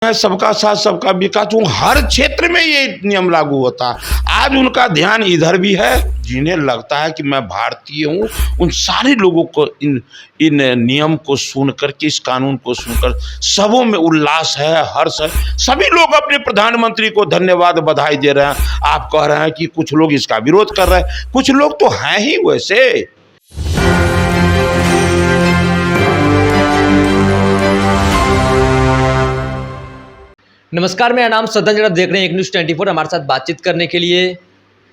है सबका साथ सबका विकास, वो हर क्षेत्र में ये नियम लागू होता है। आज उनका ध्यान इधर भी है, जिन्हें लगता है कि मैं भारतीय हूँ, उन सारे लोगों को इन इन नियम को सुनकर के, इस कानून को सुनकर सबों में उल्लास है, हर्ष है। सभी लोग अपने प्रधानमंत्री को धन्यवाद बधाई दे रहे हैं। आप कह रहे हैं कि कुछ लोग इसका विरोध कर रहे हैं, कुछ लोग तो हैं ही वैसे। नमस्कार, मेरा नाम सदन। आप देख रहे हैं एक न्यूज़ 24। हमारे साथ बातचीत करने के लिए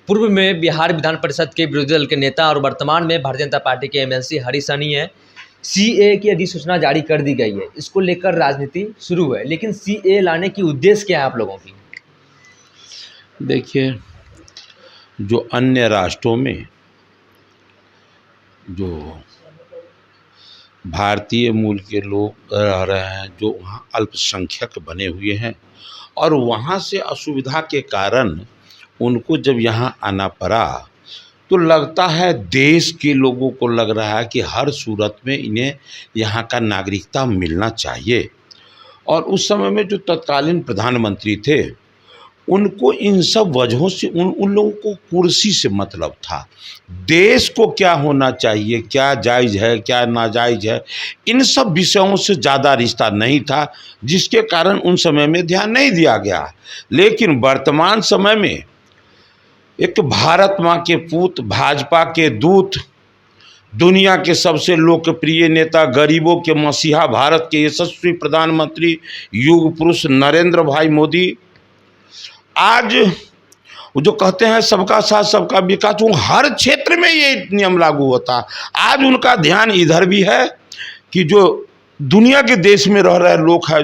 पूर्व में बिहार विधान परिषद के विरोधी दल के नेता और वर्तमान में भारतीय जनता पार्टी के एमएलसी हरीश सहनी है। सीए की अधिसूचना जारी कर दी गई है, इसको लेकर राजनीति शुरू है, लेकिन सीए लाने की उद्देश्य क्या है आप लोगों की? देखिए, जो अन्य राष्ट्रों में जो भारतीय मूल के लोग रह रहे हैं, जो वहाँ अल्पसंख्यक बने हुए हैं और वहाँ से असुविधा के कारण उनको जब यहाँ आना पड़ा, तो लगता है देश के लोगों को लग रहा है कि हर सूरत में इन्हें यहाँ का नागरिकता मिलना चाहिए। और उस समय में जो तत्कालीन प्रधानमंत्री थे, उनको इन सब वजहों से उन लोगों को कुर्सी से मतलब था। देश को क्या होना चाहिए, क्या जायज़ है, क्या नाजायज़ है, इन सब विषयों से ज़्यादा रिश्ता नहीं था, जिसके कारण उन समय में ध्यान नहीं दिया गया। लेकिन वर्तमान समय में एक भारत माँ के पूत, भाजपा के दूत, दुनिया के सबसे लोकप्रिय नेता, गरीबों के मसीहा, भारत के यशस्वी प्रधानमंत्री, युग पुरुष नरेंद्र भाई मोदी आज वो जो कहते हैं सबका साथ सबका विकास, वो हर क्षेत्र में ये नियम लागू होता है। आज उनका ध्यान इधर भी है कि जो दुनिया के देश में रह रहे लोग हैं,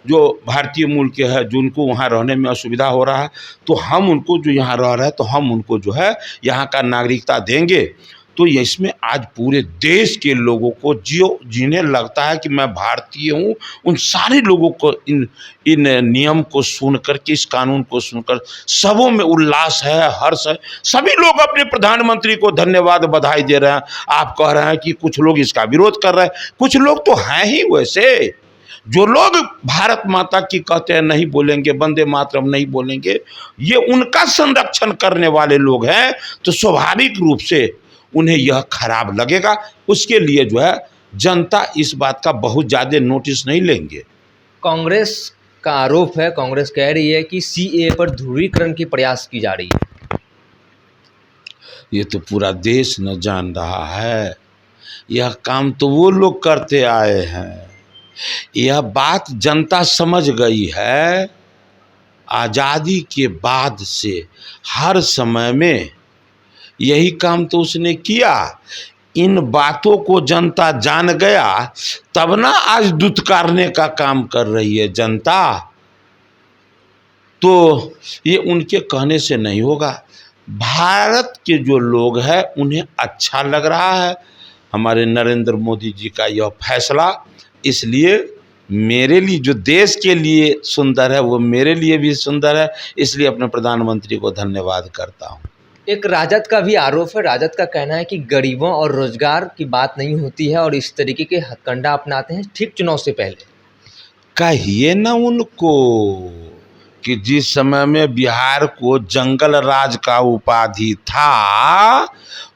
जो भारतीय मूल के हैं, जो उनको वहाँ रहने में असुविधा हो रहा है, तो हम उनको, जो यहाँ रह रहे हैं, तो हम उनको जो है यहाँ का नागरिकता देंगे। तो इसमें आज पूरे देश के लोगों को, जिन्हें लगता है कि मैं भारतीय हूँ, उन सारे लोगों को इन नियम को सुनकर के, इस कानून को सुनकर सबों में उल्लास है, हर्ष है। सभी लोग अपने प्रधानमंत्री को धन्यवाद बधाई दे रहे हैं। आप कह रहे हैं कि कुछ लोग इसका विरोध कर रहे हैं, कुछ लोग तो हैं ही वैसे। जो लोग भारत माता की कहते हैं नहीं बोलेंगे, वंदे मातरम नहीं बोलेंगे, ये उनका संरक्षण करने वाले लोग हैं, तो स्वाभाविक रूप से उन्हें यह खराब लगेगा। उसके लिए जो है जनता इस बात का बहुत ज़्यादा नोटिस नहीं लेंगे। कांग्रेस का आरोप है, कांग्रेस कह रही है कि सीए पर ध्रुवीकरण की प्रयास की जा रही है। ये तो पूरा देश न जान रहा है। यह काम तो वो लोग करते आए हैं, यह बात जनता समझ गई है। आज़ादी के बाद से हर समय में यही काम तो उसने किया। इन बातों को जनता जान गया, तब ना आज दुत्कारने का काम कर रही है जनता। तो ये उनके कहने से नहीं होगा। भारत के जो लोग हैं उन्हें अच्छा लग रहा है हमारे नरेंद्र मोदी जी का यह फैसला। इसलिए मेरे लिए, जो देश के लिए सुंदर है, वो मेरे लिए भी सुंदर है। इसलिए अपने प्रधानमंत्री को धन्यवाद करता हूँ। एक राजद का भी आरोप है। राजद का कहना है कि गरीबों और रोजगार की बात नहीं होती है और इस तरीके के हथकंडा अपनाते हैं ठीक चुनाव से पहले। कहिए ना उनको कि जिस समय में बिहार को जंगल राज का उपाधि था,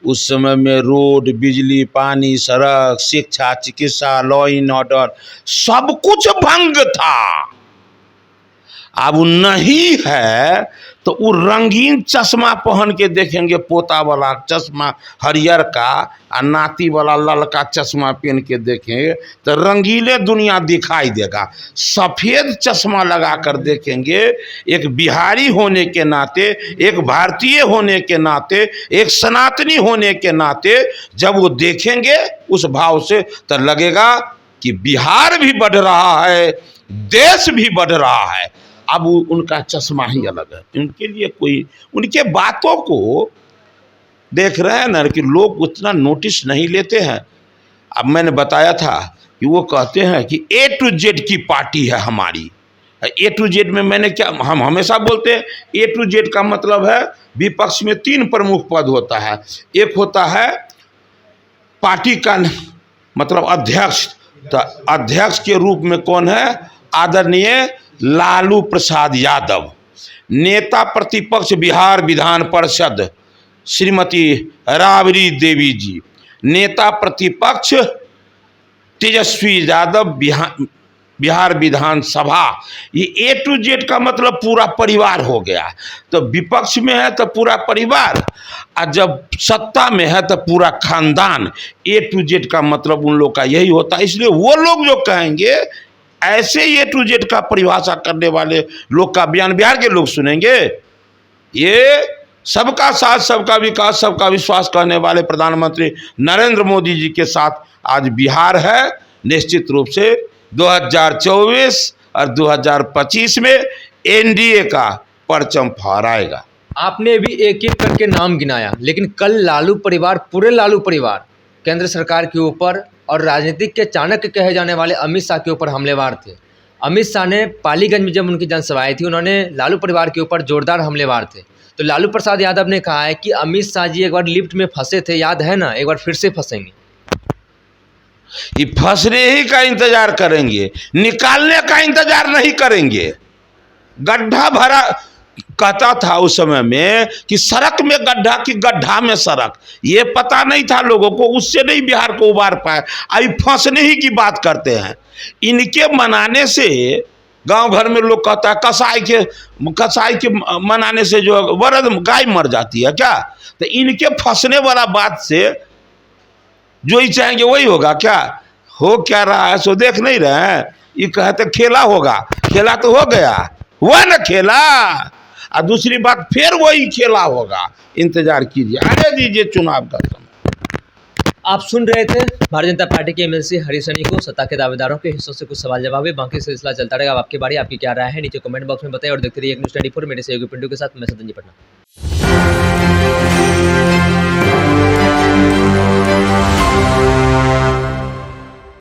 उस समय में रोड, बिजली, पानी, सड़क, शिक्षा, चिकित्सा, लॉ एंड ऑर्डर सब कुछ भंग था। अब नहीं है तो वो रंगीन चश्मा पहन के देखेंगे, पोता वाला चश्मा हरियर का और नाती वाला ललका चश्मा पहन के देखेंगे तो रंगीले दुनिया दिखाई देगा। सफ़ेद चश्मा लगा कर देखेंगे, एक बिहारी होने के नाते, एक भारतीय होने के नाते, एक सनातनी होने के नाते जब वो देखेंगे उस भाव से, तो लगेगा कि बिहार भी बढ़ रहा है, देश भी बढ़ रहा है। अब उनका चश्मा ही अलग है। उनके लिए कोई, उनके बातों को देख रहे हैं ना कि लोग उतना नोटिस नहीं लेते हैं। अब मैंने बताया था कि वो कहते हैं कि ए टू जेड की पार्टी है हमारी। ए टू जेड में मैंने क्या, हम हमेशा बोलते हैं ए टू जेड का मतलब है विपक्ष में 3 प्रमुख पद होता है। एक होता है पार्टी का मतलब अध्यक्ष, तो अध्यक्ष के रूप में कौन है? आदरणीय लालू प्रसाद यादव, नेता प्रतिपक्ष बिहार विधान परिषद श्रीमती राबड़ी देवी जी, नेता प्रतिपक्ष तेजस्वी यादव बिहार विधानसभा। ये ए टू जेड का मतलब पूरा परिवार हो गया। तो विपक्ष में है तो पूरा परिवार, और जब सत्ता में है तो पूरा खानदान। ए टू जेड का मतलब उन लोग का यही होता है। इसलिए वो लोग जो कहेंगे ऐसे ए टू जेड का परिभाषा करने वाले लोग का बयान बिहार के लोग सुनेंगे। ये सबका साथ सबका विकास सबका विश्वास कहने वाले प्रधानमंत्री नरेंद्र मोदी जी के साथ आज बिहार है। निश्चित रूप से 2024 और 2025 में एनडीए का परचम फहराएगा। आपने भी एक एक करके नाम गिनाया, लेकिन कल लालू परिवार, पूरे लालू परिवार केंद्र सरकार के ऊपर और राजनीतिक के चाणक्य कहे जाने वाले अमित शाह के ऊपर हमलेवार थे। अमित शाह ने पालीगंज में जब उनकी जनसभाएं थी, उन्होंने लालू परिवार के ऊपर जोरदार हमलेवार थे। तो लालू प्रसाद यादव ने कहा है कि अमित शाह जी एक बार लिफ्ट में फंसे थे, याद है ना, एक बार फिर से फंसेंगे। ये फंसने ही का इंतजार करेंगे, निकालने का इंतजार नहीं करेंगे। गड्ढा भरा कहता था उस समय में कि सड़क में गड्ढा कि गड्ढा में सड़क, ये पता नहीं था लोगों को, उससे नहीं बिहार को उबार पाए। अभी फंसने ही की बात करते हैं। इनके मनाने से गांव घर में लोग कहता है कसाई के मनाने से जो बरद गाय मर जाती है क्या। तो इनके फंसने वाला बात से जो ही चाहेंगे वही होगा क्या। हो क्या रहा है सो देख नहीं रहे हैं। ये कहते खेला होगा, खेला तो हो गया, हुआ ना खेला। और दूसरी बात फिर वही खेला होगा, इंतजार कीजिए, आने दीजिए चुनाव का समय। आप सुन रहे थे भारतीय जनता पार्टी के एमएलसी हरीश सनी को। सत्ता के दावेदारों के हिस्सों से कुछ सवाल जवाब है, बाकी सिलसिला चलता रहेगा। अब आपकी बारी, आपकी क्या राय है न्यूज़ कमेंट बॉक्स में बताइए और देखते रहिए न्यूज़ 24। मेरे सहयोगी पिंटू के साथ मैं सतन जी पटना।